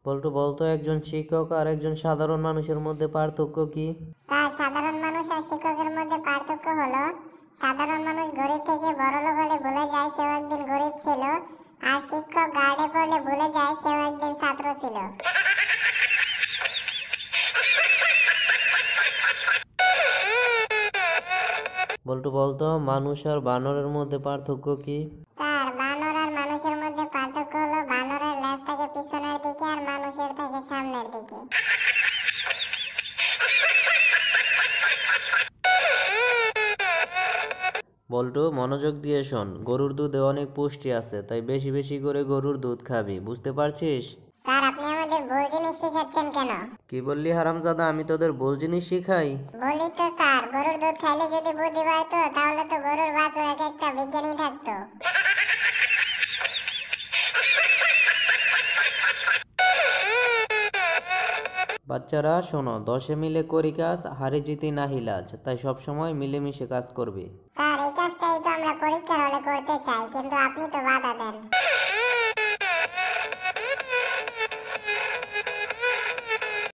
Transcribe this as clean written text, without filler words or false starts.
বল্টু বলতো, একজন শিক্ষক আর একজন সাধারণ মানুষের মধ্যে পার্থক্য কি? তার সাধারণ মানুষ আর শিক্ষকের মধ্যে পার্থক্য হলো, সাধারণ মানুষ গরিব থেকে বড়লোক হলে ভুলে যায় সেও একদিন গরিব ছিল, আর শিক্ষক গার্ডে পড়লে ভুলে যায় সেও একদিন ছাত্র ছিল। বল্টু বলতো, মানুষ আর বানরের মধ্যে পার্থক্য কি? তার বানর আর মানুষের মধ্যে পার্থক্য হলো, বানরের লেজ থাকে পিছনের দিকে আর মানুষের থাকে সামনের দিকে। বল্টু মনোযোগ দিয়ে শোন, গরুর দুধে অনেক পুষ্টি আছে, তাই বেশি বেশি করে গরুর দুধ খাবি, বুঝতে পারছিস? স্যার, আপনি আমাদের ভুল জিনিস শিখাচ্ছেন কেন? কি বললি হারামজাদা, আমি তোদের ভুল জিনিস শিখাই? বলি তো স্যার, গরুর দুধ খাইলে যদি বুদ্ধি বাড়তো তাহলে তো গরুর বাছুর এক একটা বিজ্ঞানী থাকতো। বাচ্চারা শোনো, 10 মিলে করি কাজ, হারি জিতি নাহি লাজ, তাই সবসময় মিলেমিশে কাজ করবে। স্যার, এই কাজটাই তো আমরা পরীক্ষার হলে করতে চাই, কিন্তু আপনি তো বাধা দেন।